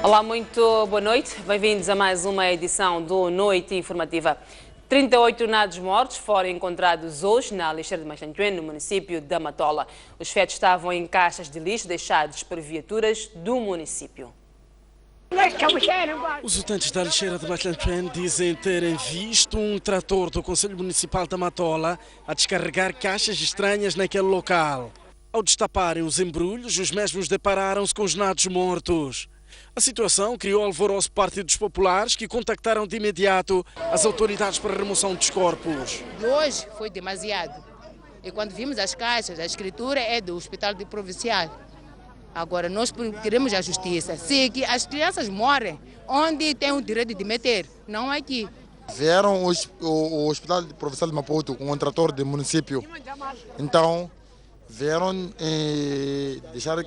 Olá, muito boa noite. Bem-vindos a mais uma edição do Noite Informativa. 38 nados mortos foram encontrados hoje na lixeira de Machantuene, no município da Matola. Os fetos estavam em caixas de lixo deixados por viaturas do município. Os utentes da lixeira de Machantuene dizem terem visto um trator do Conselho Municipal da Matola a descarregar caixas estranhas naquele local. Ao destaparem os embrulhos, os mesmos depararam-se com os nados mortos. A situação criou alvoroço por parte dos populares, que contactaram de imediato as autoridades para a remoção dos corpos. Hoje foi demasiado. E quando vimos as caixas, a escritura é do Hospital Provincial. Agora nós queremos a justiça. Se que as crianças morrem, onde tem o direito de meter, não aqui. Vieram o Hospital Provincial de Maputo com um trator do município. Então, vieram deixar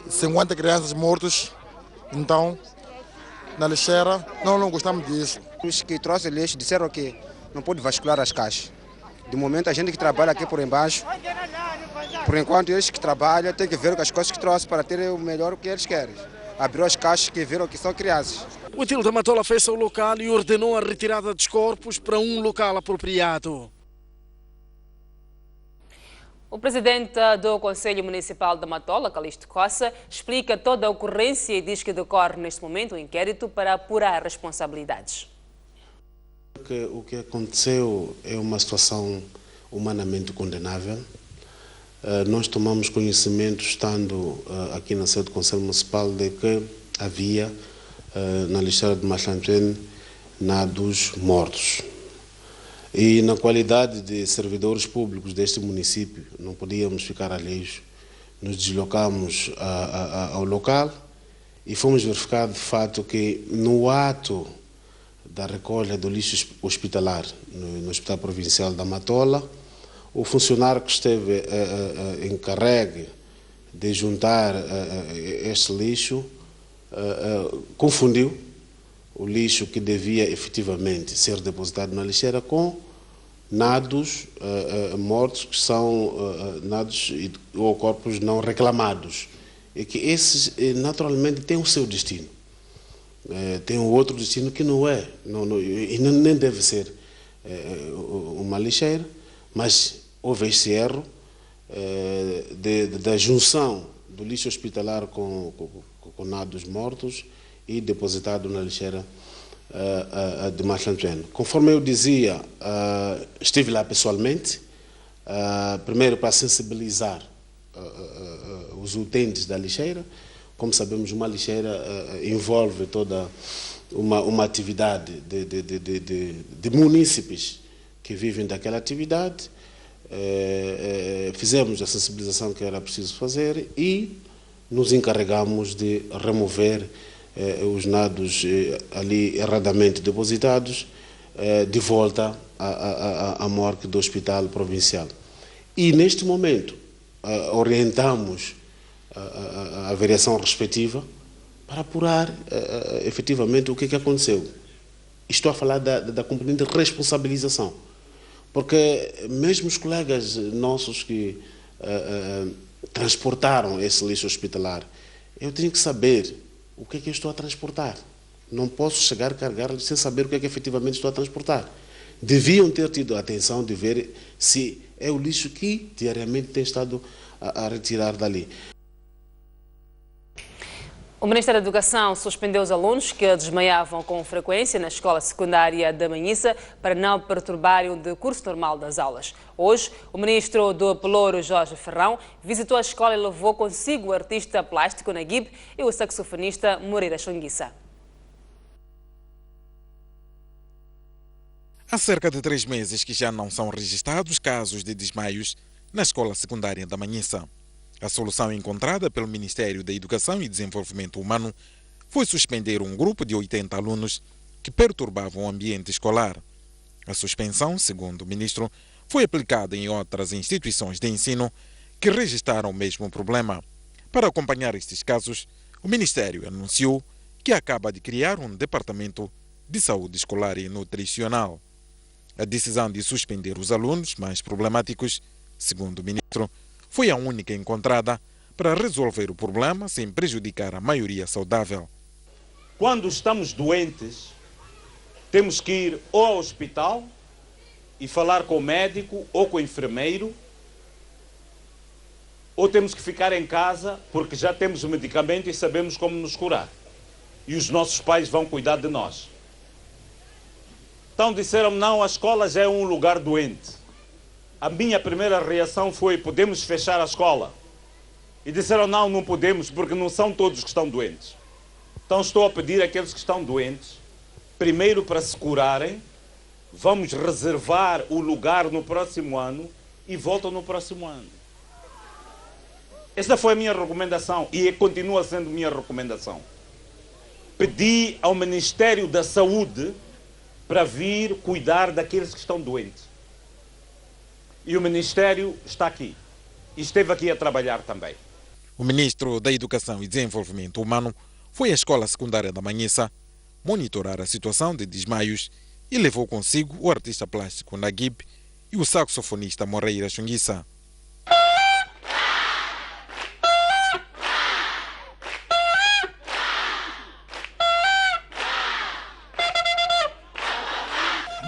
50 crianças mortas. Então, na lixeira, não gostamos disso. Os que trouxeram lixo disseram que não pode vasculhar as caixas. De momento, a gente que trabalha aqui por embaixo, por enquanto eles que trabalham têm que ver as coisas que trouxeram para terem o melhor que eles querem. Abriu as caixas que viram que são crianças. O edil da Matola fez ao local e ordenou a retirada dos corpos para um local apropriado. O presidente do Conselho Municipal da Matola, Calixto Coça, explica toda a ocorrência e diz que decorre neste momento um inquérito para apurar responsabilidades. O que aconteceu é uma situação humanamente condenável. Nós tomamos conhecimento, estando aqui na sede do Conselho Municipal, de que havia na lixeira de Machantuene nados mortos. E na qualidade de servidores públicos deste município, não podíamos ficar alheios. Nos deslocamos ao local e fomos verificar de fato que no ato da recolha do lixo hospitalar no Hospital Provincial da Matola, o funcionário que esteve encarregue de juntar este lixo confundiu o lixo que devia efetivamente ser depositado na lixeira com nados mortos, que são nados ou corpos não reclamados. E que esses naturalmente têm o seu destino. Tem um outro destino que não é, e nem deve ser uma lixeira, mas houve esse erro da junção do lixo hospitalar com nados mortos e depositado na lixeira de Machantuene. Conforme eu dizia, estive lá pessoalmente, primeiro para sensibilizar os utentes da lixeira. Como sabemos, uma lixeira envolve toda uma atividade de munícipes que vivem daquela atividade. Fizemos a sensibilização que era preciso fazer e nos encarregamos de remover os nados ali erradamente depositados de volta à morgue do Hospital Provincial. E neste momento orientamos a variação respectiva para apurar efetivamente o que aconteceu. Estou a falar da componente de responsabilização, porque mesmo os colegas nossos que transportaram esse lixo hospitalar, eu tenho que saber o que é que eu estou a transportar. Não posso chegar a carregar sem saber o que é que efetivamente estou a transportar. Deviam ter tido a atenção de ver se é o lixo que diariamente tem estado a retirar dali. O Ministério da Educação suspendeu os alunos que desmaiavam com frequência na escola secundária da Manhissa para não perturbarem o decurso normal das aulas. Hoje, o ministro do Pelouro, Jorge Ferrão, visitou a escola e levou consigo o artista plástico Naguib e o saxofonista Moreira Chonguissa. Há cerca de 3 meses que já não são registrados casos de desmaios na escola secundária da Manhissa. A solução encontrada pelo Ministério da Educação e Desenvolvimento Humano foi suspender um grupo de 80 alunos que perturbavam o ambiente escolar. A suspensão, segundo o ministro, foi aplicada em outras instituições de ensino que registraram o mesmo problema. Para acompanhar estes casos, o Ministério anunciou que acaba de criar um departamento de saúde escolar e nutricional. A decisão de suspender os alunos mais problemáticos, segundo o ministro, foi a única encontrada para resolver o problema sem prejudicar a maioria saudável. quando estamos doentes, temos que ir ou ao hospital e falar com o médico ou com o enfermeiro, ou temos que ficar em casa porque já temos o medicamento e sabemos como nos curar. E os nossos pais vão cuidar de nós. Então disseram, não, a escola já é um lugar doente. A minha primeira reação foi, podemos fechar a escola? E disseram, não, não podemos, porque não são todos que estão doentes. Então estou a pedir àqueles que estão doentes, primeiro para se curarem, vamos reservar o lugar no próximo ano e voltam no próximo ano. Esta foi a minha recomendação e continua sendo minha recomendação. Pedi ao Ministério da Saúde para vir cuidar daqueles que estão doentes. E o Ministério está aqui. E esteve aqui a trabalhar também. O Ministro da Educação e Desenvolvimento Humano foi à escola secundária da Manhissa monitorar a situação de desmaios e levou consigo o artista plástico Naguib e o saxofonista Moreira Chunguissa.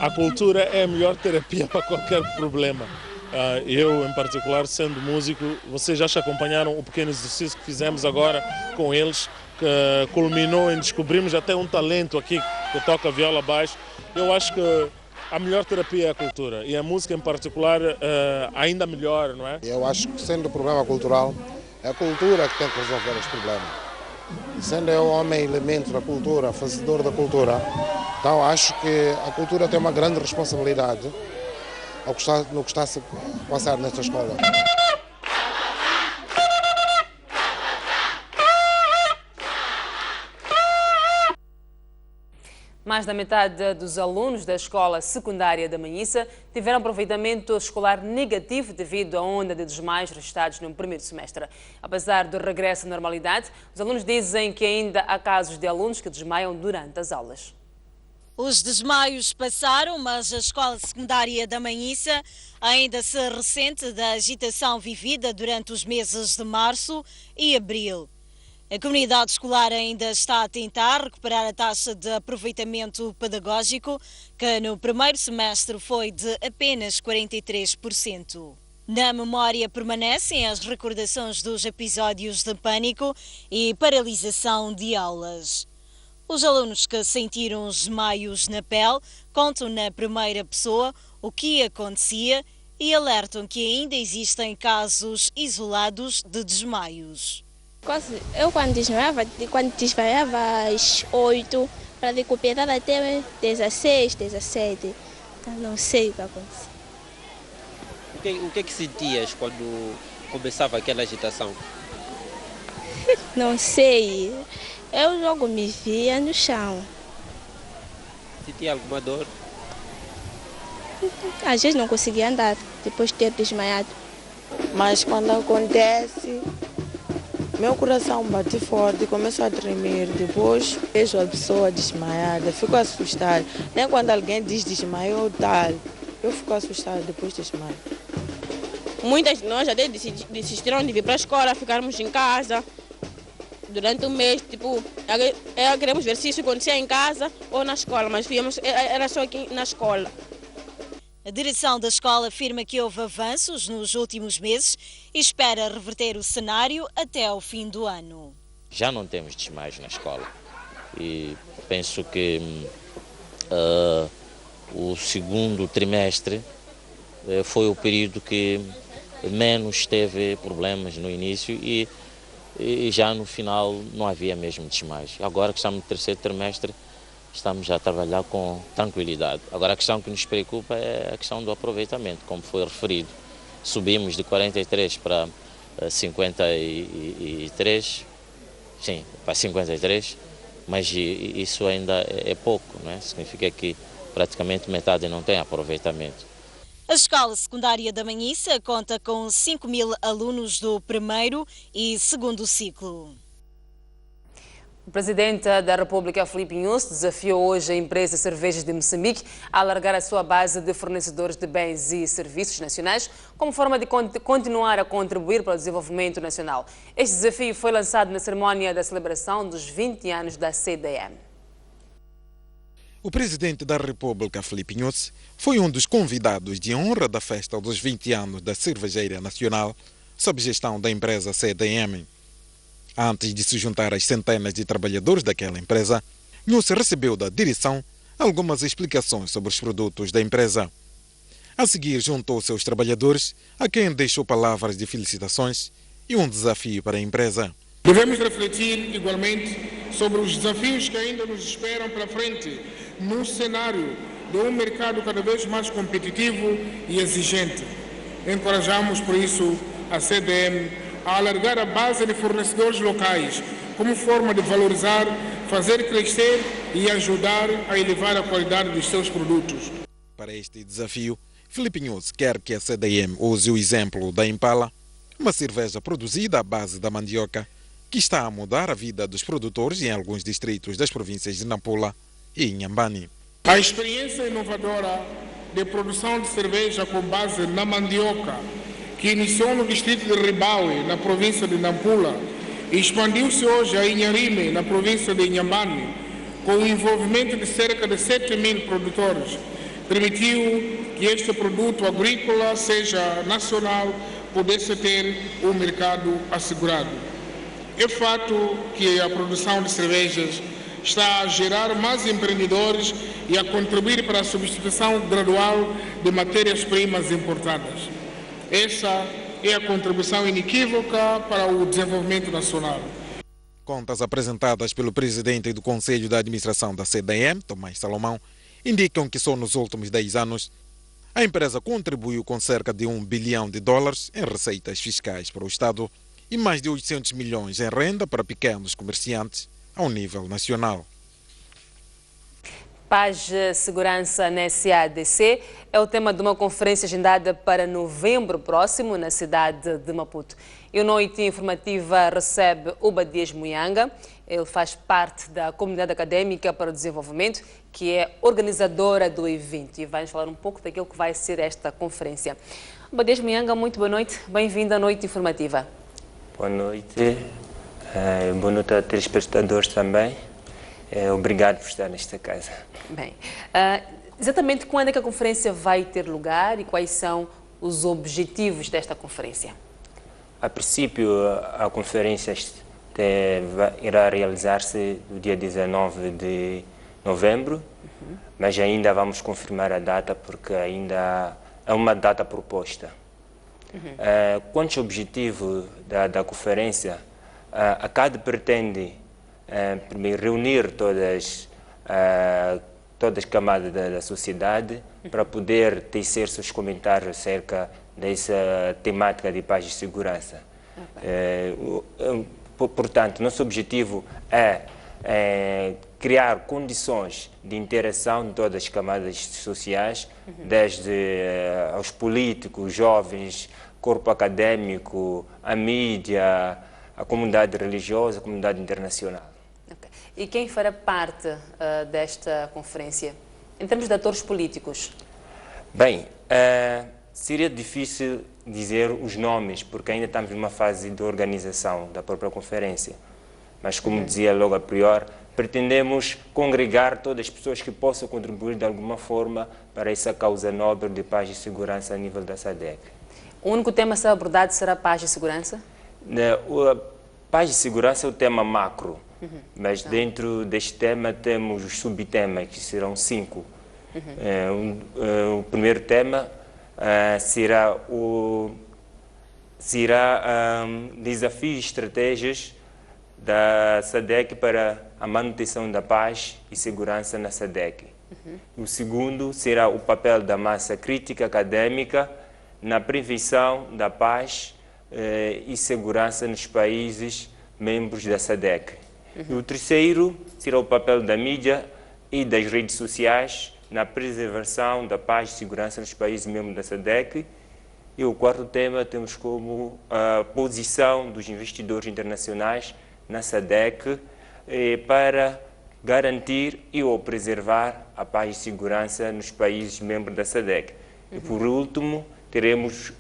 A cultura é a melhor terapia para qualquer problema. Eu, em particular, sendo músico, vocês já acompanharam o pequeno exercício que fizemos agora com eles, que culminou em descobrirmos até um talento aqui que toca viola baixo. Eu acho que a melhor terapia é a cultura e a música, em particular, ainda melhor, não é? Eu acho que, sendo um problema cultural, é a cultura que tem que resolver os problemas. E sendo eu homem elemento da cultura, fazedor da cultura, então acho que a cultura tem uma grande responsabilidade no que está a se passar nesta escola. Mais da metade dos alunos da escola secundária da Manhissa tiveram aproveitamento escolar negativo devido à onda de desmaios registrados no primeiro semestre. Apesar do regresso à normalidade, os alunos dizem que ainda há casos de alunos que desmaiam durante as aulas. Os desmaios passaram, mas a escola secundária da Manhissa ainda se ressente da agitação vivida durante os meses de março e abril. A comunidade escolar ainda está a tentar recuperar a taxa de aproveitamento pedagógico, que no primeiro semestre foi de apenas 43%. Na memória permanecem as recordações dos episódios de pânico e paralisação de aulas. Os alunos que sentiram os desmaios na pele contam na primeira pessoa o que acontecia e alertam que ainda existem casos isolados de desmaios. Eu quando desmaiava às 8, para recuperar até 16, 17, não sei o que aconteceu. O que sentias quando começava aquela agitação? Não sei, eu logo me via no chão. Sentia alguma dor? Às vezes não conseguia andar, depois de ter desmaiado. Mas quando acontece, meu coração bate forte, começou a tremer. Depois vejo a pessoa desmaiada, fico assustada. Nem quando alguém diz desmaiou tal, eu fico assustada depois de desmaio. Muitas de nós até desistiram de vir para a escola, ficarmos em casa durante um mês. Tipo, queremos ver se isso acontecia em casa ou na escola, mas era só aqui na escola. A direção da escola afirma que houve avanços nos últimos meses e espera reverter o cenário até ao fim do ano. Já não temos desmaios na escola e penso que o segundo trimestre foi o período que menos teve problemas no início e já no final não havia mesmo desmaios. Agora que estamos no terceiro trimestre, estamos a trabalhar com tranquilidade. Agora a questão que nos preocupa é a questão do aproveitamento, como foi referido. Subimos de 43 para 53, sim, para 53, mas isso ainda é pouco, não é? Significa que praticamente metade não tem aproveitamento. A escola secundária da Manhissa conta com 5.000 alunos do primeiro e segundo ciclo. O presidente da República, Filipe Nyusi, desafiou hoje a empresa Cervejas de Moçambique a alargar a sua base de fornecedores de bens e serviços nacionais como forma de continuar a contribuir para o desenvolvimento nacional. Este desafio foi lançado na cerimónia da celebração dos 20 anos da CDM. O presidente da República, Filipe Nyusi, foi um dos convidados de honra da festa dos 20 anos da Cervejeira Nacional, sob gestão da empresa CDM. Antes de se juntar às centenas de trabalhadores daquela empresa, Nyusi recebeu da direção algumas explicações sobre os produtos da empresa. A seguir, juntou-se aos trabalhadores, a quem deixou palavras de felicitações e um desafio para a empresa. Devemos refletir igualmente sobre os desafios que ainda nos esperam pela frente num cenário de um mercado cada vez mais competitivo e exigente. Encorajamos, por isso, a CDM a alargar a base de fornecedores locais como forma de valorizar, fazer crescer e ajudar a elevar a qualidade dos seus produtos. Para este desafio, Filipe Nyusi quer que a CDM use o exemplo da Impala, uma cerveja produzida à base da mandioca, que está a mudar a vida dos produtores em alguns distritos das províncias de Nampula e Inhambane. A experiência inovadora de produção de cerveja com base na mandioca, que iniciou no distrito de Ribaue, na província de Nampula, e expandiu-se hoje a Inharime, na província de Inhambane, com o envolvimento de cerca de 7.000 produtores, permitiu que este produto agrícola, seja nacional, pudesse ter um mercado assegurado. É fato que a produção de cervejas está a gerar mais empreendedores e a contribuir para a substituição gradual de matérias-primas importadas. Essa é a contribuição inequívoca para o desenvolvimento nacional. Contas apresentadas pelo presidente do Conselho de Administração da CDM, Tomás Salomão, indicam que só nos últimos 10 anos a empresa contribuiu com cerca de $1 bilhão em receitas fiscais para o Estado e mais de 800 milhões em renda para pequenos comerciantes ao nível nacional. Paz e segurança na SADC é o tema de uma conferência agendada para novembro próximo na cidade de Maputo. E a noite informativa recebe Uba Dias Muyanga. Ele faz parte da Comunidade Académica para o Desenvolvimento, que é organizadora do evento. E vai nos falar um pouco daquilo que vai ser esta conferência. Uba Dias Muyanga, muito boa noite. Bem-vindo à noite informativa. Boa noite. Boa noite a telespectadores também. Obrigado por estar nesta casa. Bem, exatamente quando é que a conferência vai ter lugar e quais são os objetivos desta conferência? A princípio, a conferência irá realizar-se no dia 19 de novembro, mas ainda vamos confirmar a data porque ainda é uma data proposta. Quanto ao objetivo da conferência, a CAD pretende primeiro reunir todas as camadas da sociedade para poder tecer seus comentários acerca dessa temática de paz e segurança. Portanto, nosso objetivo é criar condições de interação de todas as camadas sociais, desde aos políticos, jovens, corpo acadêmico, a mídia, a comunidade religiosa, a comunidade internacional. E quem fará parte desta conferência, em termos de atores políticos? Bem, seria difícil dizer os nomes, porque ainda estamos numa fase de organização da própria conferência. Mas, como dizia logo a priori, pretendemos congregar todas as pessoas que possam contribuir de alguma forma para essa causa nobre de paz e segurança a nível da SADC. O único tema a ser abordado será paz e segurança? Paz e segurança é o tema macro. Mas dentro deste tema temos os subtemas, que serão 5. O primeiro tema será desafios e estratégias da SADC para a manutenção da paz e segurança na SADC. O segundo será o papel da massa crítica acadêmica na prevenção da paz e segurança nos países membros da SADC. E o terceiro será o papel da mídia e das redes sociais na preservação da paz e segurança nos países membros da SADC. E o quarto tema temos como a posição dos investidores internacionais na SADC para garantir e ou preservar a paz e segurança nos países membros da SADC. E por último, teremos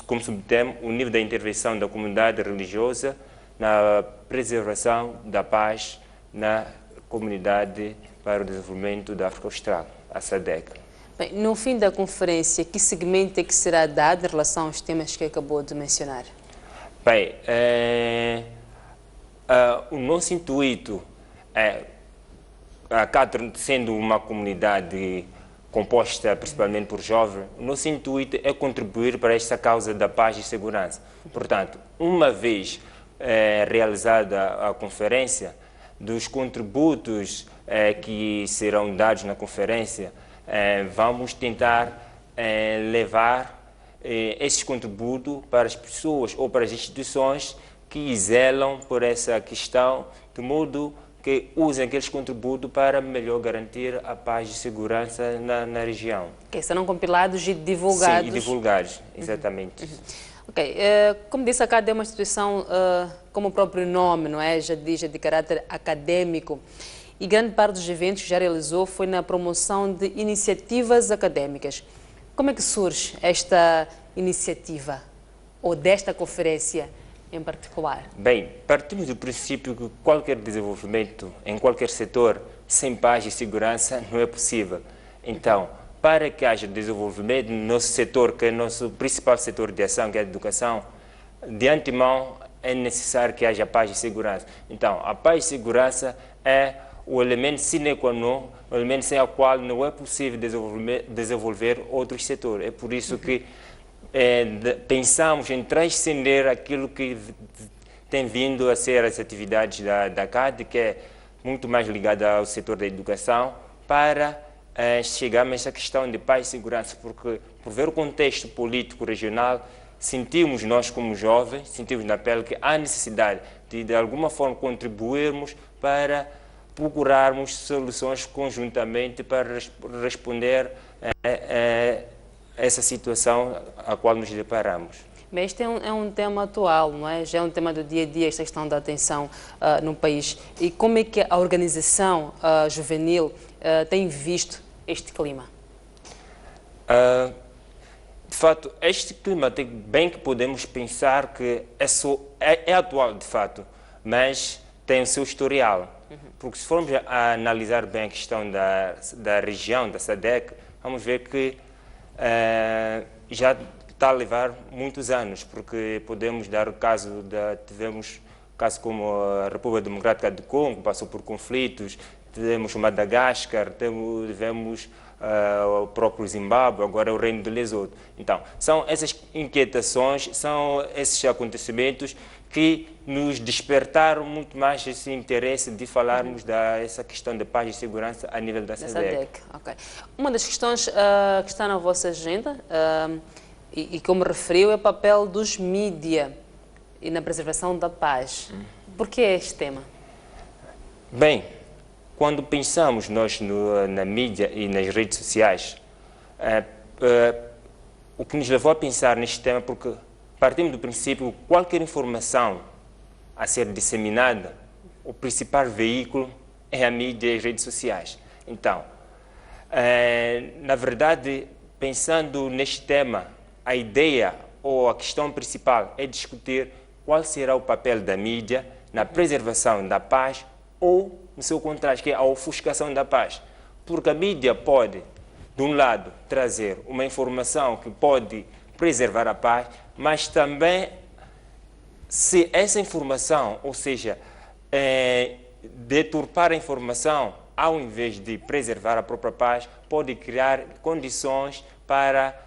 como subtema o nível da intervenção da comunidade religiosa na preservação da paz na comunidade para o desenvolvimento da África Austral, a SADC. Bem, no fim da conferência, que segmento é que será dado em relação aos temas que acabou de mencionar? Bem, o nosso intuito é, sendo uma comunidade composta principalmente por jovens, o nosso intuito é contribuir para esta causa da paz e segurança. Portanto, uma vez realizada a conferência, dos contributos que serão dados na conferência, vamos tentar levar esses contributos para as pessoas ou para as instituições que zelam por essa questão, de modo que usem aqueles contributos para melhor garantir a paz e segurança na região. Que serão compilados e divulgados. Sim, e divulgados, exatamente. Ok, como disse, a CAD é uma instituição, como o próprio nome, não é? Já diz, é de caráter acadêmico. E grande parte dos eventos que já realizou foi na promoção de iniciativas acadêmicas. Como é que surge esta iniciativa, ou desta conferência em particular? Bem, partimos do princípio que qualquer desenvolvimento em qualquer setor sem paz e segurança não é possível. Então, para que haja desenvolvimento no nosso setor, que é o nosso principal setor de ação, que é a educação, de antemão é necessário que haja paz e segurança. Então, a paz e segurança é o elemento sine qua non, o elemento sem o qual não é possível desenvolver outros setores. É por isso que pensamos em transcender aquilo que tem vindo a ser as atividades da CAD, que é muito mais ligada ao setor da educação, para chegarmos a essa questão de paz e segurança, porque por ver o contexto político regional, sentimos nós como jovens, sentimos na pele que há necessidade de alguma forma contribuirmos para procurarmos soluções conjuntamente para responder a essa situação a qual nos deparamos. Mas este é um tema atual, não é? Já é um tema do dia a dia, esta questão da atenção no país. E como é que a organização juvenil tem visto este clima? De fato, este clima tem bem que podemos pensar que é atual, de fato, mas tem o seu historial. Porque se formos a analisar bem a questão da região, da SADC, vamos ver que já está a levar muitos anos, porque podemos dar o caso tivemos casos como a República Democrática do Congo, passou por conflitos, tivemos o Madagascar, tivemos o próprio Zimbábue, agora o Reino de Lesoto. Então, são essas inquietações, são esses acontecimentos que nos despertaram muito mais esse interesse de falarmos dessa questão de paz e segurança a nível da SADC. Okay. Uma das questões que está na vossa agenda, e como referiu, é o papel dos mídias e na preservação da paz. Por que este tema? Bem, quando pensamos nós na mídia e nas redes sociais, o que nos levou a pensar neste tema, porque partimos do princípio que qualquer informação a ser disseminada, o principal veículo é a mídia e as redes sociais. Então, na verdade, pensando neste tema, a ideia ou a questão principal é discutir qual será o papel da mídia na preservação da paz ou, no seu contrário, que é a ofuscação da paz. Porque a mídia pode, de um lado, trazer uma informação que pode preservar a paz, mas também, se essa informação, ou seja, deturpar a informação, ao invés de preservar a própria paz, pode criar condições para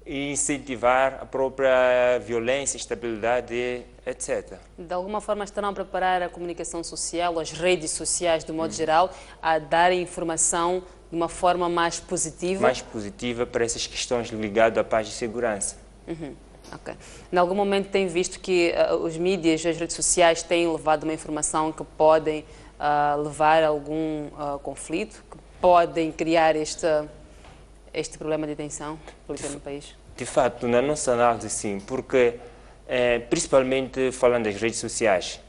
incentivar a própria violência, instabilidade, etc. De alguma forma estarão a preparar a comunicação social, as redes sociais, de modo geral, a dar informação de uma forma mais positiva? Mais positiva para essas questões ligadas à paz e segurança. Okay. Em algum momento tem visto que os mídias e as redes sociais têm levado uma informação que podem levar a algum conflito, que podem criar este problema de tensão política no país? De fato, na nossa análise, sim, porque, principalmente falando das redes sociais,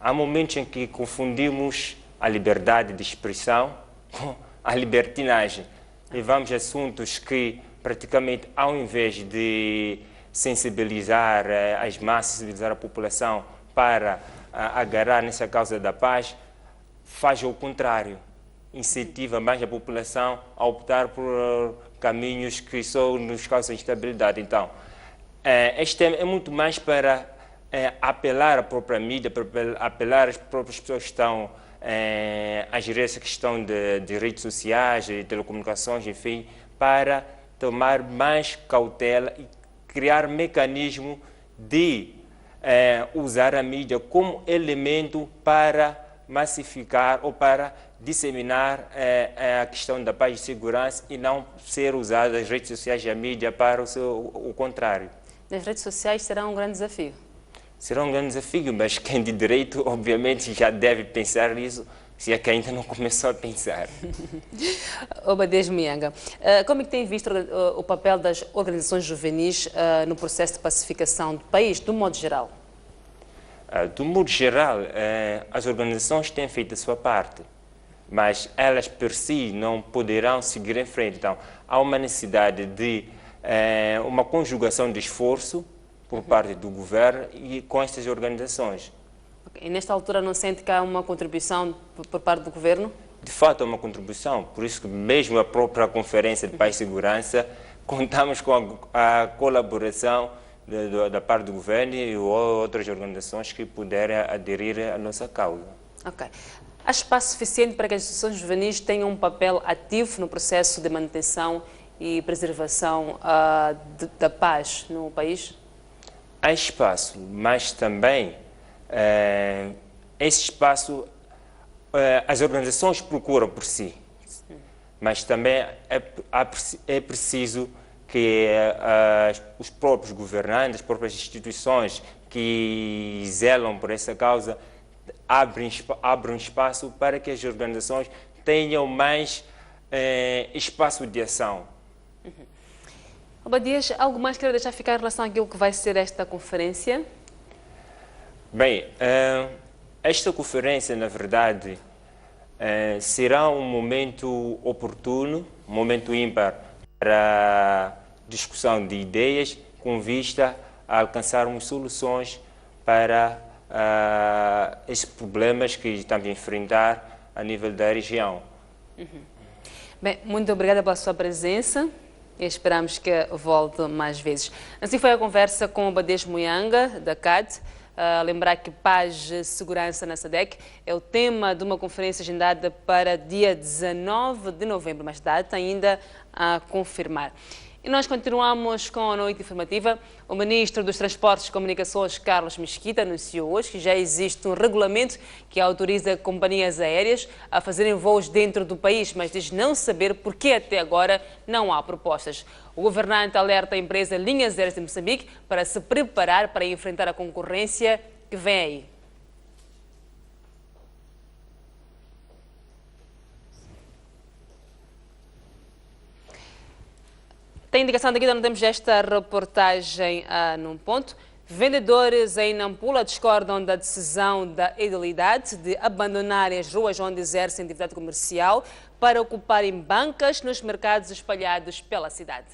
Há momentos em que confundimos a liberdade de expressão com a libertinagem. Levamos assuntos que, praticamente, ao invés de sensibilizar as massas, sensibilizar a população para agarrar nessa causa da paz, faz o contrário. Incentiva mais a população a optar por caminhos que só nos causam instabilidade. Então, este tema é muito mais para apelar à própria mídia, para apelar às próprias pessoas que estão a gerir essa questão de redes sociais, de telecomunicações, enfim, para tomar mais cautela e criar mecanismo de usar a mídia como elemento para massificar ou para disseminar a questão da paz e segurança e não ser usada as redes sociais e a mídia para o contrário. As redes sociais serão um grande desafio. Será um grande desafio, mas quem de direito, obviamente, já deve pensar nisso, se é que ainda não começou a pensar. Obadias Muyanga, como é que tem visto o papel das organizações juvenis no processo de pacificação do país, do modo geral? Do modo geral, as organizações têm feito a sua parte, mas elas por si não poderão seguir em frente. Então, há uma necessidade de uma conjugação de esforço por parte do governo e com estas organizações. E nesta altura não sente que há uma contribuição por parte do governo? De fato, é uma contribuição, por isso que mesmo a própria Conferência de Paz e Segurança contamos com a colaboração da parte do governo e outras organizações que puderem aderir à nossa causa. Ok. Há espaço suficiente para que as instituições juvenis tenham um papel ativo no processo de manutenção e preservação da paz no país? Há espaço, mas também esse espaço as organizações procuram por si, mas também é preciso que os próprios governantes, as próprias instituições que zelam por essa causa abram espaço para que as organizações tenham mais espaço de ação. Obadias, algo mais que quero deixar ficar em relação àquilo que vai ser esta conferência? Bem, esta conferência, na verdade, será um momento oportuno, um momento ímpar para discussão de ideias com vista a alcançarmos soluções para esses problemas que estamos a enfrentar a nível da região. Bem, muito obrigada pela sua presença e esperamos que volte mais vezes. Assim foi a conversa com Obadias Muyanga, da CAD. Lembrar que paz e segurança na SADC é o tema de uma conferência agendada para dia 19 de novembro, mas data ainda a confirmar. E nós continuamos com a noite informativa. O Ministro dos Transportes e Comunicações, Carlos Mesquita, anunciou hoje que já existe um regulamento que autoriza companhias aéreas a fazerem voos dentro do país, mas diz não saber por que até agora não há propostas. O governante alerta a empresa Linhas Aéreas de Moçambique para se preparar para enfrentar a concorrência que vem aí. Tem indicação daqui, não temos esta reportagem num ponto. Vendedores em Nampula discordam da decisão da edilidade de abandonarem as ruas onde exercem atividade comercial para ocuparem bancas nos mercados espalhados pela cidade.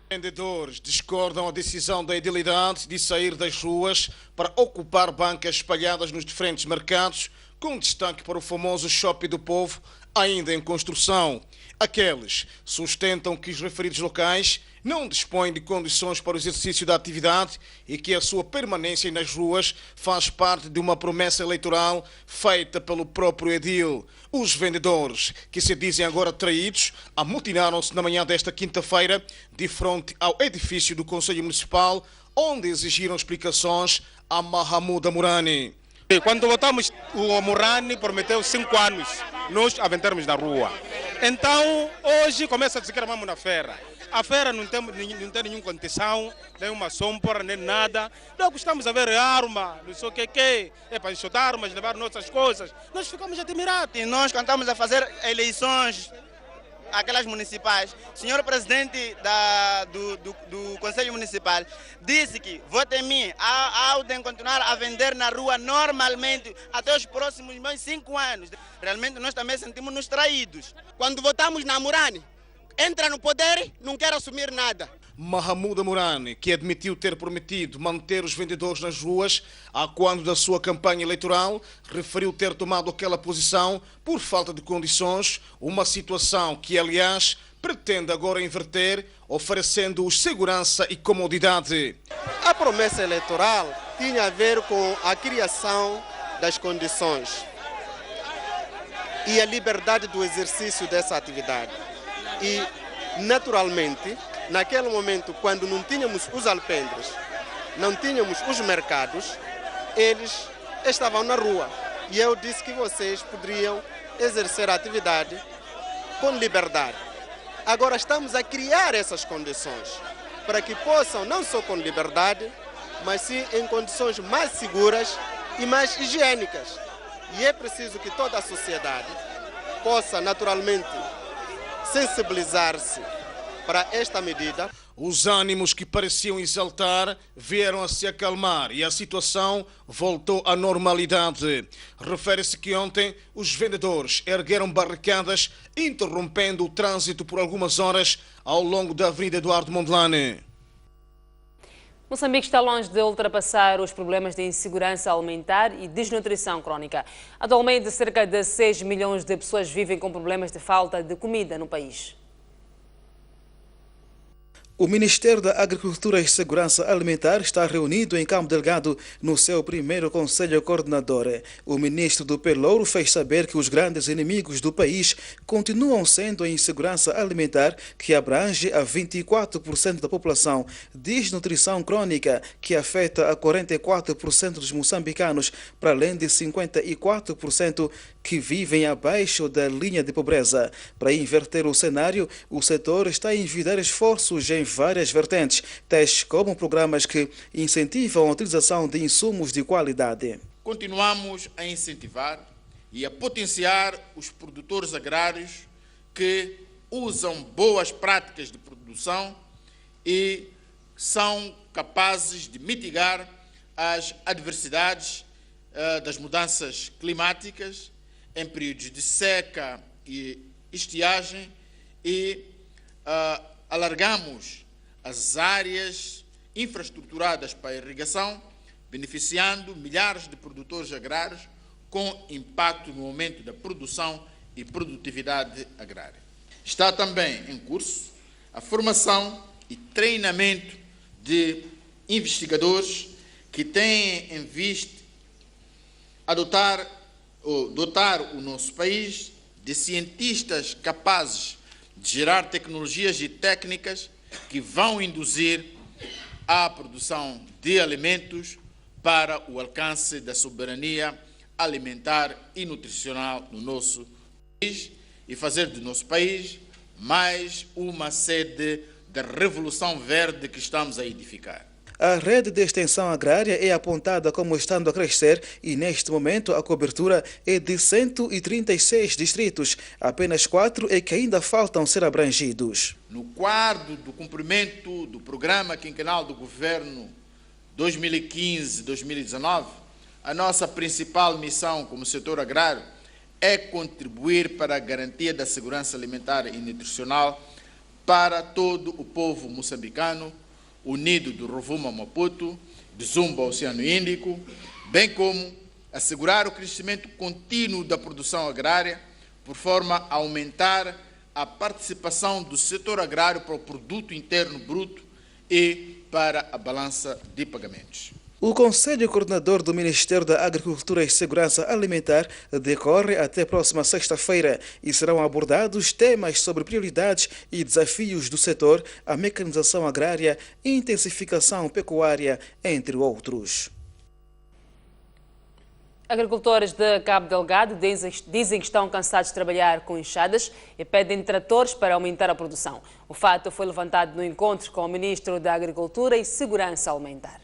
Vendedores discordam da decisão da edilidade de sair das ruas para ocupar bancas espalhadas nos diferentes mercados, com destaque para o famoso Shopping do Povo, ainda em construção. Aqueles sustentam que os referidos locais não dispõem de condições para o exercício da atividade e que a sua permanência nas ruas faz parte de uma promessa eleitoral feita pelo próprio edil. Os vendedores, que se dizem agora traídos, amotinaram-se na manhã desta quinta-feira de frente ao edifício do Conselho Municipal, onde exigiram explicações a Mahamuda Murani. Quando votamos, o Murani prometeu 5 anos nós a vendermos na rua. Então, hoje começa a dizer que vamos na feira. A feira não tem nenhuma condição, nem uma sombra, nem nada. Nós estamos a ver arma, não sei o que é para enxotar armas, levar nossas coisas. Nós ficamos admirados. E nós, quando estamos a fazer eleições aquelas municipais, o senhor presidente do Conselho Municipal disse que vote em mim, podem continuar a vender na rua normalmente até os próximos 5 anos. Realmente nós também sentimos-nos traídos. Quando votamos na Murani, entra no poder, não quer assumir nada. Mahamuda Murani, que admitiu ter prometido manter os vendedores nas ruas, a quando da sua campanha eleitoral, referiu ter tomado aquela posição por falta de condições, uma situação que, aliás, pretende agora inverter, oferecendo-os segurança e comodidade. A promessa eleitoral tinha a ver com a criação das condições e a liberdade do exercício dessa atividade. E, naturalmente, naquele momento, quando não tínhamos os alpendres, não tínhamos os mercados, eles estavam na rua. E eu disse que vocês poderiam exercer a atividade com liberdade. Agora estamos a criar essas condições para que possam, não só com liberdade, mas sim em condições mais seguras e mais higiênicas. E é preciso que toda a sociedade possa, naturalmente, sensibilizar-se para esta medida. Os ânimos que pareciam exaltar vieram a se acalmar e a situação voltou à normalidade. Refere-se que ontem os vendedores ergueram barricadas, interrompendo o trânsito por algumas horas ao longo da Avenida Eduardo Mondlane. Moçambique está longe de ultrapassar os problemas de insegurança alimentar e desnutrição crónica. Atualmente, cerca de 6 milhões de pessoas vivem com problemas de falta de comida no país. O Ministério da Agricultura e Segurança Alimentar está reunido em Cabo Delgado no seu primeiro Conselho Coordenador. O ministro do Pelouro fez saber que os grandes inimigos do país continuam sendo a insegurança alimentar, que abrange a 24% da população, desnutrição crônica, que afeta a 44% dos moçambicanos, para além de 54% que vivem abaixo da linha de pobreza. Para inverter o cenário, o setor está a envidar esforços em várias vertentes, tais como programas que incentivam a utilização de insumos de qualidade. Continuamos a incentivar e a potenciar os produtores agrários que usam boas práticas de produção e são capazes de mitigar as adversidades das mudanças climáticas em períodos de seca e estiagem e alargamos as áreas infraestruturadas para a irrigação, beneficiando milhares de produtores agrários com impacto no aumento da produção e produtividade agrária. Está também em curso a formação e treinamento de investigadores que têm em vista dotar o nosso país de cientistas capazes de gerar tecnologias e técnicas que vão induzir a produção de alimentos para o alcance da soberania alimentar e nutricional no nosso país e fazer do nosso país mais uma sede da revolução verde que estamos a edificar. A rede de extensão agrária é apontada como estando a crescer e, neste momento, a cobertura é de 136 distritos. Apenas 4 é que ainda faltam ser abrangidos. No quadro do cumprimento do programa quinquenal do Governo 2015-2019, a nossa principal missão como setor agrário é contribuir para a garantia da segurança alimentar e nutricional para todo o povo moçambicano, unido do Rovuma Maputo, de Zumba Oceano Índico, bem como assegurar o crescimento contínuo da produção agrária, por forma a aumentar a participação do setor agrário para o produto interno bruto e para a balança de pagamentos. O Conselho Coordenador do Ministério da Agricultura e Segurança Alimentar decorre até a próxima sexta-feira e serão abordados temas sobre prioridades e desafios do setor, a mecanização agrária, intensificação pecuária, entre outros. Agricultores de Cabo Delgado dizem que estão cansados de trabalhar com enxadas e pedem tratores para aumentar a produção. O fato foi levantado no encontro com o Ministro da Agricultura e Segurança Alimentar.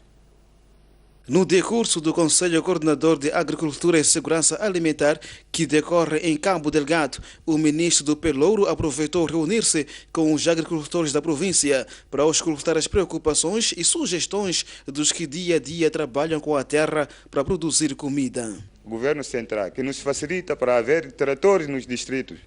No decurso do Conselho Coordenador de Agricultura e Segurança Alimentar, que decorre em Cabo Delgado, o ministro do Pelouro aproveitou reunir-se com os agricultores da província para auscultar as preocupações e sugestões dos que dia a dia trabalham com a terra para produzir comida. O governo central, que nos facilita para haver tratores nos distritos,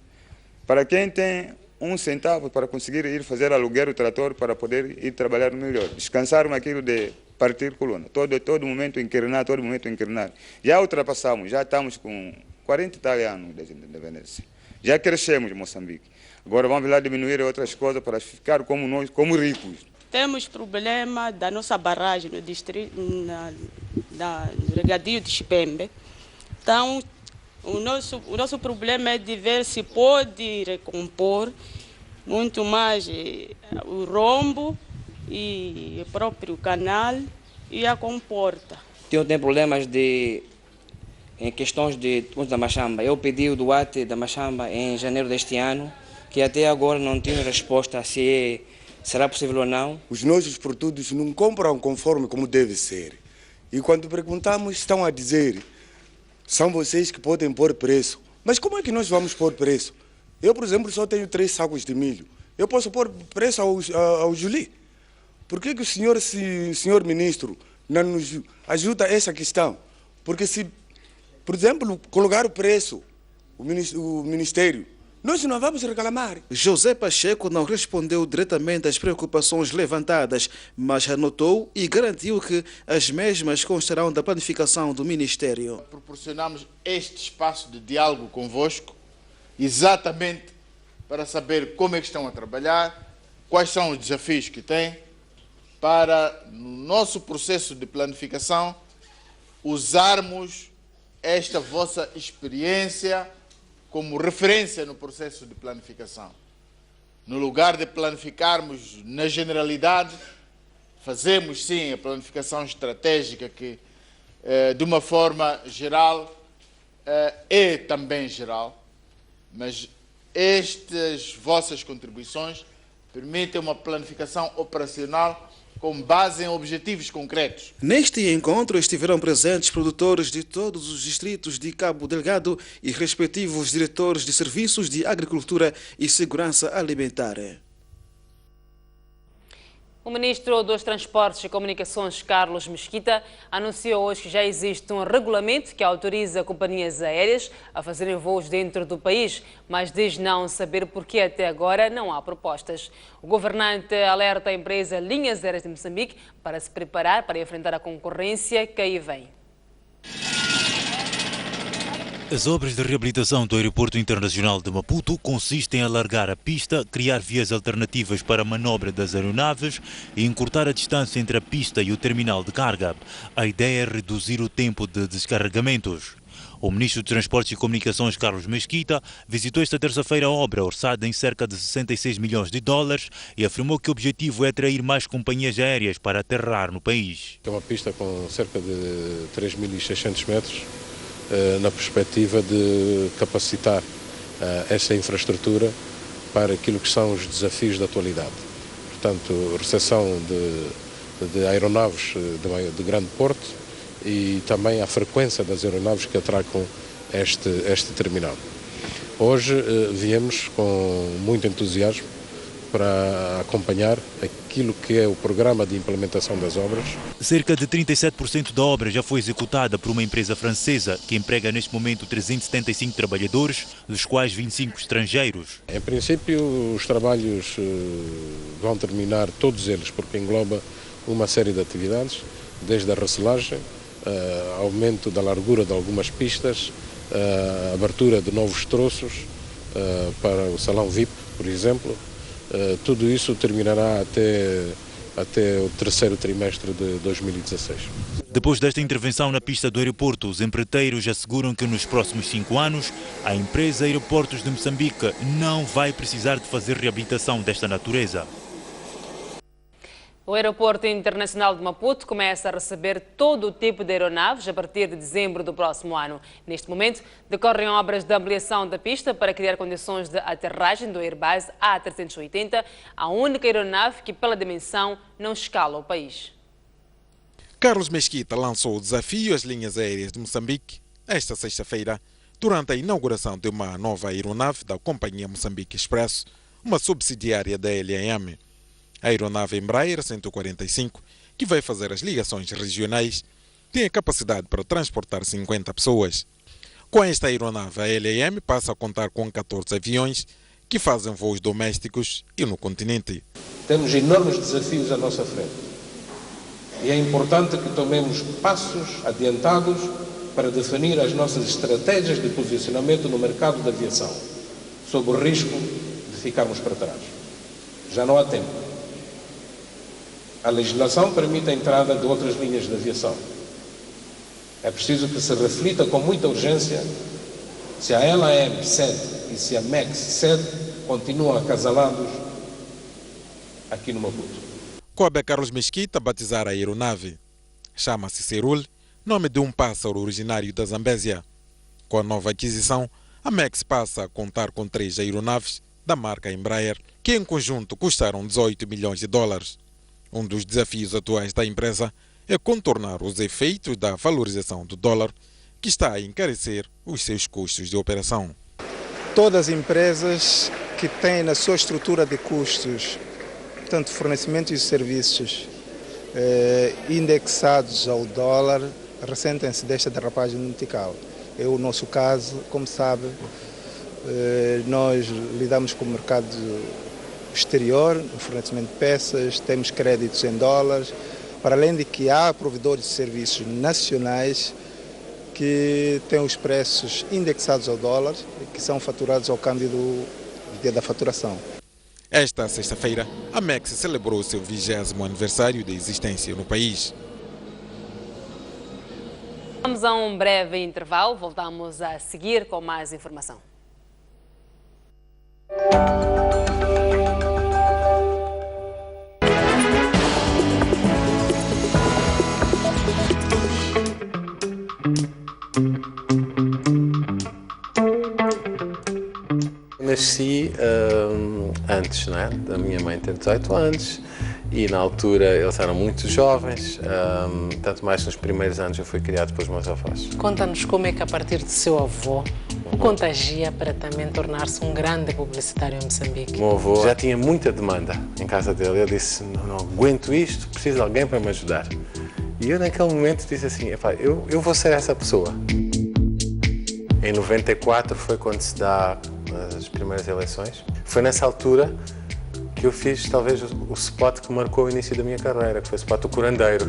para quem tem 1 centavo para conseguir ir fazer aluguer o trator para poder ir trabalhar melhor, descansaram aquilo de partir coluna, todo momento encarnar, todo momento encarnar. Já ultrapassamos, já estamos com 40 e tal anos de independência. Já crescemos em Moçambique. Agora vamos lá diminuir outras coisas para ficar como nós, como ricos. Temos problema da nossa barragem no distrito, no regadio de Chipembe. Então, o nosso problema é de ver se pode recompor muito mais o rombo e o próprio canal e a comporta. Tem problemas em questões da Machamba. Eu pedi o doate da Machamba em janeiro deste ano, que até agora não tenho resposta se será possível ou não. Os nossos produtos não compram conforme como deve ser. E quando perguntamos, estão a dizer, são vocês que podem pôr preço. Mas como é que nós vamos pôr preço? Eu, por exemplo, só tenho 3 sacos de milho. Eu posso pôr preço ao Juli? Por que o senhor ministro não nos ajuda a essa questão? Porque se, por exemplo, colocar o preço, o ministério, nós não vamos reclamar. José Pacheco não respondeu diretamente às preocupações levantadas, mas anotou e garantiu que as mesmas constarão da planificação do Ministério. Proporcionamos este espaço de diálogo convosco, exatamente para saber como é que estão a trabalhar, quais são os desafios que têm, para, no nosso processo de planificação, usarmos esta vossa experiência como referência no processo de planificação. No lugar de planificarmos na generalidade, fazemos sim a planificação estratégica que, de uma forma geral, é também geral, mas estas vossas contribuições permitem uma planificação operacional com base em objetivos concretos. Neste encontro estiveram presentes produtores de todos os distritos de Cabo Delgado e respectivos diretores de serviços de agricultura e segurança alimentar. O ministro dos Transportes e Comunicações, Carlos Mesquita, anunciou hoje que já existe um regulamento que autoriza companhias aéreas a fazerem voos dentro do país, mas diz não saber por que até agora não há propostas. O governante alerta a empresa Linhas Aéreas de Moçambique para se preparar para enfrentar a concorrência que aí vem. As obras de reabilitação do Aeroporto Internacional de Maputo consistem em alargar a pista, criar vias alternativas para a manobra das aeronaves e encurtar a distância entre a pista e o terminal de carga. A ideia é reduzir o tempo de descarregamentos. O ministro de Transportes e Comunicações, Carlos Mesquita, visitou esta terça-feira a obra, orçada em cerca de 66 milhões de dólares, e afirmou que o objetivo é atrair mais companhias aéreas para aterrar no país. É uma pista com cerca de 3.600 metros, na perspectiva de capacitar essa infraestrutura para aquilo que são os desafios da atualidade. Portanto, recepção de aeronaves de grande porte e também a frequência das aeronaves que atracam este terminal. Hoje viemos com muito entusiasmo para acompanhar aquilo que é o programa de implementação das obras. Cerca de 37% da obra já foi executada por uma empresa francesa que emprega neste momento 375 trabalhadores, dos quais 25 estrangeiros. Em princípio, os trabalhos vão terminar todos eles, porque engloba uma série de atividades, desde a recelagem, aumento da largura de algumas pistas, abertura de novos troços para o salão VIP, por exemplo. Tudo isso terminará até o terceiro trimestre de 2016. Depois desta intervenção na pista do aeroporto, os empreiteiros asseguram que nos próximos 5 anos a empresa Aeroportos de Moçambique não vai precisar de fazer reabilitação desta natureza. O Aeroporto Internacional de Maputo começa a receber todo o tipo de aeronaves a partir de dezembro do próximo ano. Neste momento, decorrem obras de ampliação da pista para criar condições de aterragem do Airbus A380, a única aeronave que, pela dimensão, não escala o país. Carlos Mesquita lançou o desafio às linhas aéreas de Moçambique esta sexta-feira, durante a inauguração de uma nova aeronave da Companhia Moçambique Expresso, uma subsidiária da LAM. A aeronave Embraer 145, que vai fazer as ligações regionais, tem a capacidade para transportar 50 pessoas. Com esta aeronave, a LAM passa a contar com 14 aviões que fazem voos domésticos e no continente. Temos enormes desafios à nossa frente e é importante que tomemos passos adiantados para definir as nossas estratégias de posicionamento no mercado da aviação, sob o risco de ficarmos para trás. Já não há tempo. A legislação permite a entrada de outras linhas de aviação. É preciso que se reflita com muita urgência se a LAM cede e se a MEX cede, continuam acasalados aqui no Maputo. Coube a Carlos Mesquita batizar a aeronave. Chama-se Cerul, nome de um pássaro originário da Zambésia. Com a nova aquisição, a MEX passa a contar com 3 aeronaves da marca Embraer, que em conjunto custaram 18 milhões de dólares. Um dos desafios atuais da empresa é contornar os efeitos da valorização do dólar, que está a encarecer os seus custos de operação. Todas as empresas que têm na sua estrutura de custos, portanto, fornecimento de serviços indexados ao dólar, ressentem-se desta derrapagem vertical. É o nosso caso, como sabe, nós lidamos com o mercado exterior, no fornecimento de peças, temos créditos em dólares, para além de que há provedores de serviços nacionais que têm os preços indexados ao dólar e que são faturados ao câmbio do dia da faturação. Esta sexta-feira, a MEX celebrou seu 20º aniversário de existência no país. Vamos a um breve intervalo, voltamos a seguir com mais informação. Nasci antes, não é? Da minha mãe ter 18 anos e na altura eles eram muito jovens, tanto mais nos primeiros anos eu fui criado pelos meus avós. Conta-nos como é que a partir do seu avô o contagia para também tornar-se um grande publicitário em Moçambique. O meu avô já tinha muita demanda em casa dele, eu disse, não aguento isto, preciso de alguém para me ajudar. E eu naquele momento disse assim, eu vou ser essa pessoa. Em 94 foi quando se dá as primeiras eleições. Foi nessa altura que eu fiz talvez o spot que marcou o início da minha carreira, que foi o spot do Curandeiro.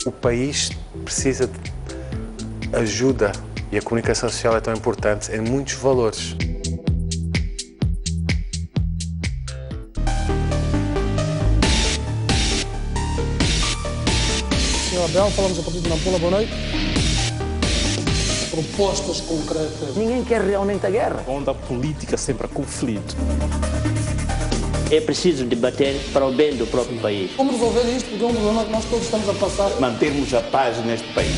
O país precisa de ajuda e a comunicação social é tão importante em muitos valores. Sr. Abel, falamos a partir de Nampula, boa noite. Propostas concretas. Ninguém quer realmente a guerra. Onde a política sempre é conflito. É preciso debater para o bem do próprio país. Como resolver isto? Porque é um problema que nós todos estamos a passar. Mantermos a paz neste país.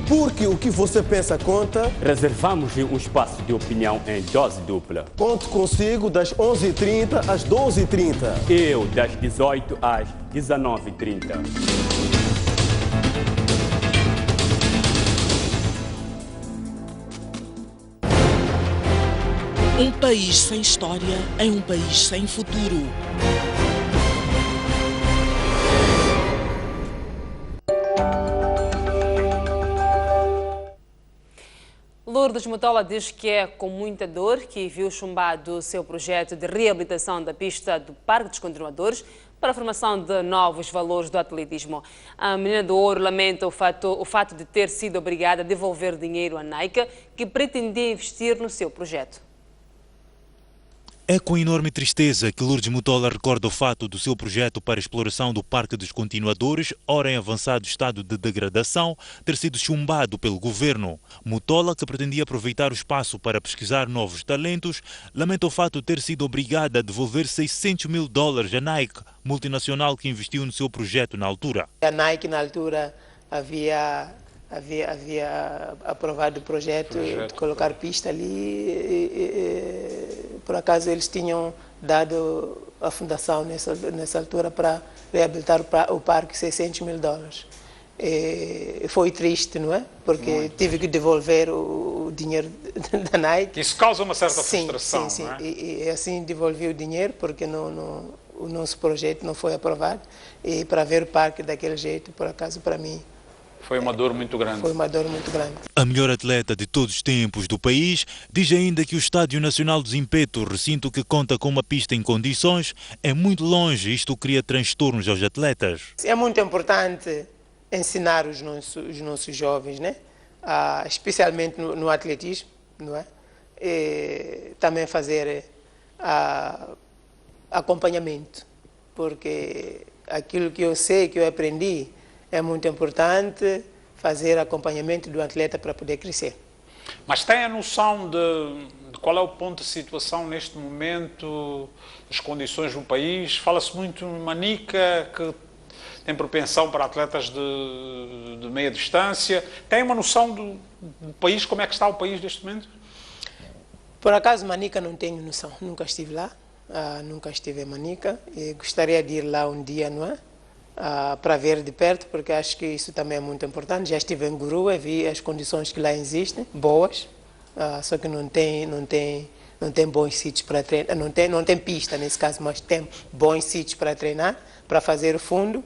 Porque o que você pensa conta. Reservamos um espaço de opinião em dose dupla. Conto consigo das 11h30 às 12h30. Eu das 18 às 19h30. Um país sem história é um país sem futuro. Lourdes Motola diz que é com muita dor que viu chumbado o seu projeto de reabilitação da pista do Parque dos Continuadores para a formação de novos valores do atletismo. A menina do Ouro lamenta o fato de ter sido obrigada a devolver dinheiro à Nike, que pretendia investir no seu projeto. É com enorme tristeza que Lourdes Motola recorda o fato do seu projeto para a exploração do Parque dos Continuadores, ora em avançado estado de degradação, ter sido chumbado pelo governo. Motola, que pretendia aproveitar o espaço para pesquisar novos talentos, lamenta o fato de ter sido obrigada a devolver $600 mil à Nike, multinacional que investiu no seu projeto na altura. A Nike, na altura, havia aprovado o projeto de colocar pista ali por acaso eles tinham dado a fundação nessa altura para reabilitar o parque $600 mil. Foi triste, não é? Porque tive que devolver o dinheiro da Nike. Isso causa uma certa frustração, sim. não é? E assim devolvi o dinheiro porque o nosso projeto não foi aprovado. E para ver o parque daquele jeito, por acaso, para mim, foi uma dor muito grande. Foi uma dor muito grande. A melhor atleta de todos os tempos do país diz ainda que o Estádio Nacional do Zimpeto, recinto que conta com uma pista em condições, é muito longe e isto cria transtornos aos atletas. É muito importante ensinar os nossos jovens, né? Especialmente no atletismo, não é? E também fazer acompanhamento, porque aquilo que eu sei, que eu aprendi, é muito importante fazer acompanhamento do atleta para poder crescer. Mas tem a noção de qual é o ponto de situação neste momento, as condições no país? Fala-se muito em Manica, que tem propensão para atletas de meia distância. Tem uma noção do país, como é que está o país neste momento? Por acaso, Manica não tenho noção, nunca estive lá, nunca estive em Manica e gostaria de ir lá um dia, não é? Para ver de perto, porque acho que isso também é muito importante. Já estive em Gurua, vi as condições que lá existem, boas, só que não tem bons sítios para treinar, não tem pista nesse caso, mas tem bons sítios para treinar, para fazer o fundo.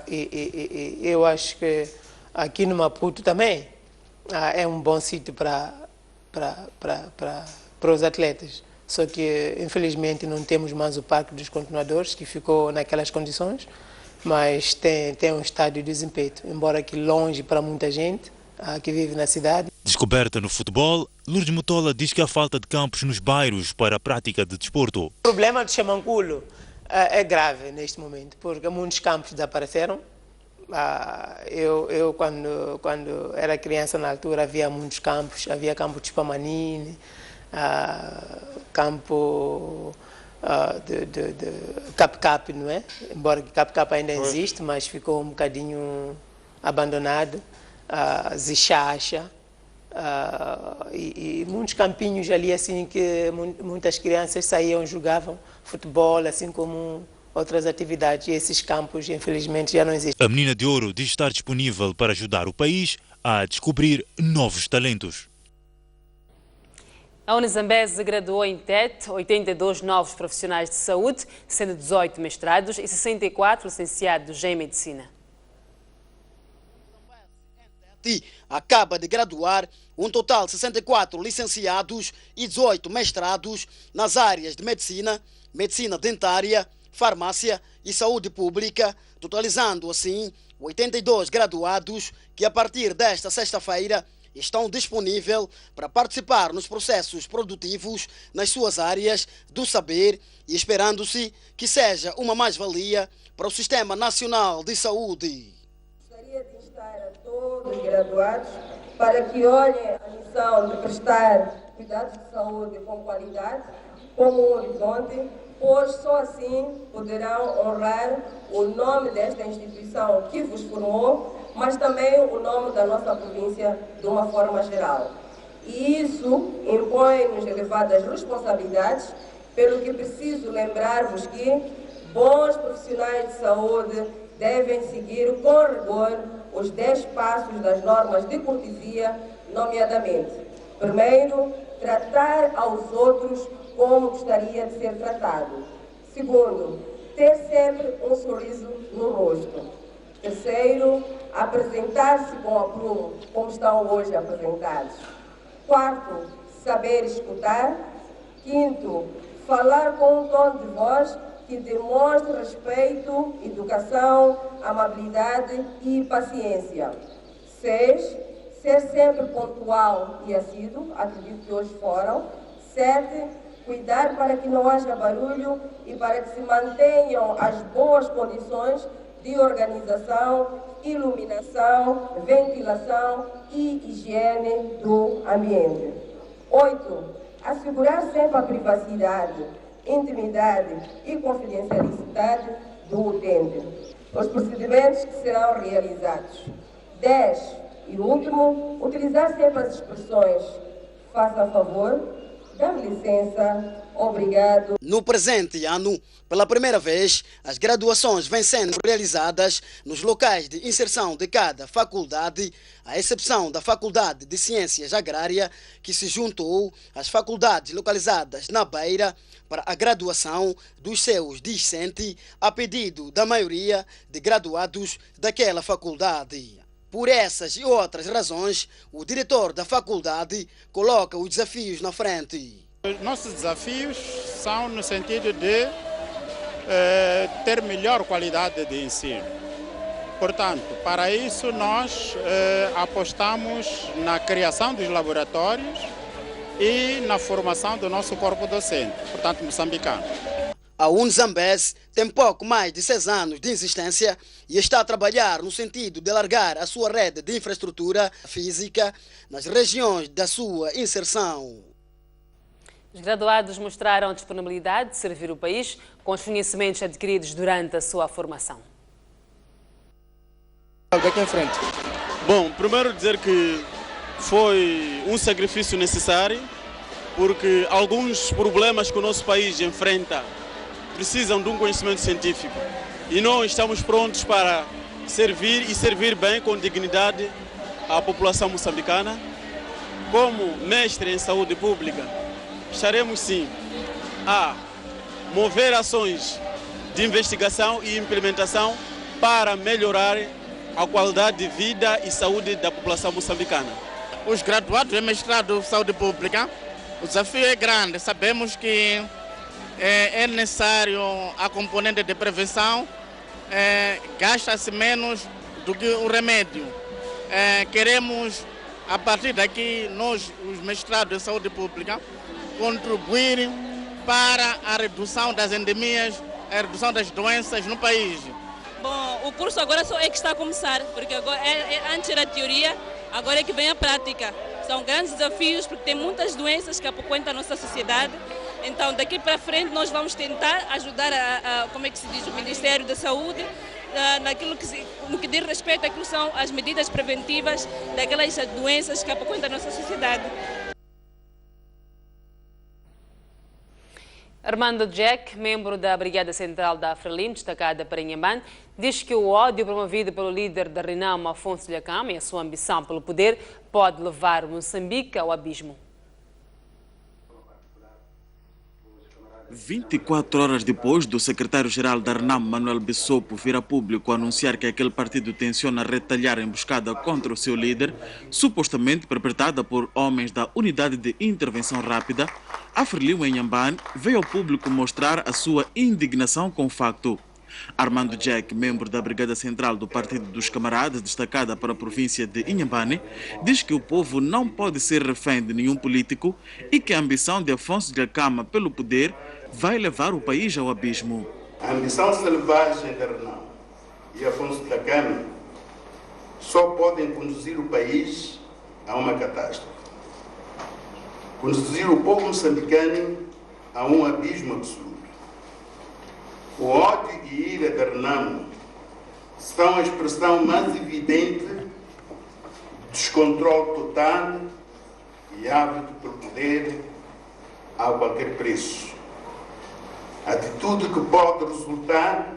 E eu acho que aqui no Maputo também é um bom sítio para os atletas. Só que, infelizmente, não temos mais o Parque dos Continuadores, que ficou naquelas condições, mas tem um estádio de Zimpeto, embora que longe para muita gente que vive na cidade. Descoberta no futebol, Lourdes Mutola diz que a falta de campos nos bairros para a prática de desporto. O problema de Xamanculo é grave neste momento, porque muitos campos desapareceram. Eu quando era criança, na altura, havia muitos campos. Havia campo de Spamanini, campo de Cap-Cap, não é? Embora que Cap-Cap ainda existe, mas ficou um bocadinho abandonado. Zichacha, e muitos campinhos ali, assim, que muitas crianças saíam, jogavam futebol, assim como outras atividades. E esses campos, infelizmente, já não existem. A Menina de Ouro diz estar disponível para ajudar o país a descobrir novos talentos. A Unizambeze graduou em TET 82 novos profissionais de saúde, sendo 18 mestrados e 64 licenciados em medicina. Acaba de graduar um total de 64 licenciados e 18 mestrados nas áreas de medicina, medicina dentária, farmácia e saúde pública, totalizando assim 82 graduados que a partir desta sexta-feira estão disponíveis para participar nos processos produtivos nas suas áreas do saber e esperando-se que seja uma mais-valia para o Sistema Nacional de Saúde. Gostaria de instar a todos os graduados para que olhem a missão de prestar cuidados de saúde com qualidade como um horizonte, pois só assim poderão honrar o nome desta instituição que vos formou, mas também o nome da nossa província de uma forma geral. E isso impõe-nos elevadas responsabilidades, pelo que preciso lembrar-vos que bons profissionais de saúde devem seguir com rigor os 10 passos das normas de cortesia, nomeadamente: primeiro, tratar aos outros como gostaria de ser tratado. Segundo, ter sempre um sorriso no rosto. Terceiro, apresentar-se com aprumo, como estão hoje apresentados. Quarto, saber escutar. Quinto, falar com um tom de voz que demonstre respeito, educação, amabilidade e paciência. 6, ser sempre pontual e assíduo, acredito que hoje foram. 7, cuidar para que não haja barulho e para que se mantenham as boas condições de organização, iluminação, ventilação e higiene do ambiente. 8, assegurar sempre a privacidade, intimidade e confidencialidade do utente. Os procedimentos que serão realizados. 10, e último, utilizar sempre as expressões faça favor, Dá-me licença. Obrigado. No presente ano, pela primeira vez, as graduações vêm sendo realizadas nos locais de inserção de cada faculdade, à exceção da Faculdade de Ciências Agrárias, que se juntou às faculdades localizadas na Beira para a graduação dos seus discentes, a pedido da maioria de graduados daquela faculdade. Por essas e outras razões, o diretor da faculdade coloca os desafios na frente. Os nossos desafios são no sentido de ter melhor qualidade de ensino. Portanto, para isso nós apostamos na criação dos laboratórios e na formação do nosso corpo docente, portanto moçambicano. A Unzambes tem pouco mais de 6 anos de existência e está a trabalhar no sentido de alargar a sua rede de infraestrutura física nas regiões da sua inserção. Os graduados mostraram disponibilidade de servir o país com os conhecimentos adquiridos durante a sua formação. Daqui em frente. Bom, primeiro dizer que foi um sacrifício necessário, porque alguns problemas que o nosso país enfrenta precisam de um conhecimento científico. E nós estamos prontos para servir e servir bem, com dignidade, à população moçambicana. Como mestre em saúde pública, estaremos sim a mover ações de investigação e implementação para melhorar a qualidade de vida e saúde da população moçambicana. Os graduados em mestrado em saúde pública, o desafio é grande. Sabemos que é necessário a componente de prevenção, gasta-se menos do que o remédio. Queremos, a partir daqui, nós, os mestrados em saúde pública, contribuir para a redução das endemias, a redução das doenças no país. Bom, o curso agora só é que está a começar, porque agora antes era teoria, agora é que vem a prática. São grandes desafios, porque tem muitas doenças que apoquentam a nossa sociedade. Então, daqui para frente, nós vamos tentar ajudar como é que se diz, o Ministério da Saúde, no que diz respeito àquilo que são as medidas preventivas daquelas doenças que apoquentam a nossa sociedade. Armando Jack, membro da Brigada Central da Frelimo, destacada para Inhambane, diz que o ódio promovido pelo líder da Renamo, Afonso Dhlakama, e a sua ambição pelo poder pode levar Moçambique ao abismo. 24 horas depois do secretário-geral da Renamo, Manuel Bissopo, vir a público anunciar que aquele partido tenciona retalhar a emboscada contra o seu líder, supostamente perpetrada por homens da Unidade de Intervenção Rápida, a Frelimo em Inhambane veio ao público mostrar a sua indignação com o facto. Armando Jack, membro da Brigada Central do Partido dos Camaradas, destacada para a província de Inhambane, diz que o povo não pode ser refém de nenhum político e que a ambição de Afonso Dhlakama pelo poder vai levar o país ao abismo. A ambição selvagem da Renamo e Afonso Dhlakama só podem conduzir o país a uma catástrofe. Conduzir o povo moçambicano a um abismo absoluto. O ódio e ira da Renamo são a expressão mais evidente de descontrole total e hábito por poder a qualquer preço. Atitude que pode resultar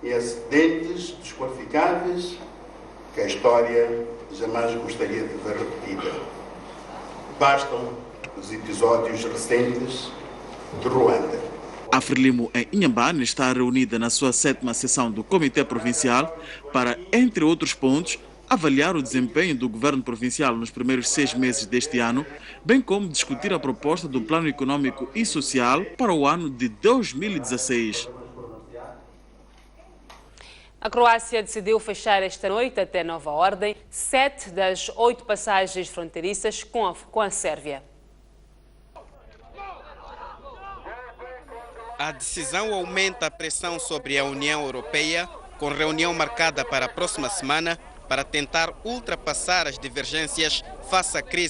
em acidentes desqualificáveis que a história jamais gostaria de ver repetida. Bastam os episódios recentes de Ruanda. A Frelimo em Inhambane está reunida na sua 7ª sessão do Comitê Provincial para, entre outros pontos, avaliar o desempenho do governo provincial nos primeiros 6 meses deste ano, bem como discutir a proposta do Plano Econômico e Social para o ano de 2016. A Croácia decidiu fechar esta noite, até nova ordem, 7 das 8 passagens fronteiriças com a Sérvia. A decisão aumenta a pressão sobre a União Europeia, com reunião marcada para a próxima semana para tentar ultrapassar as divergências face à crise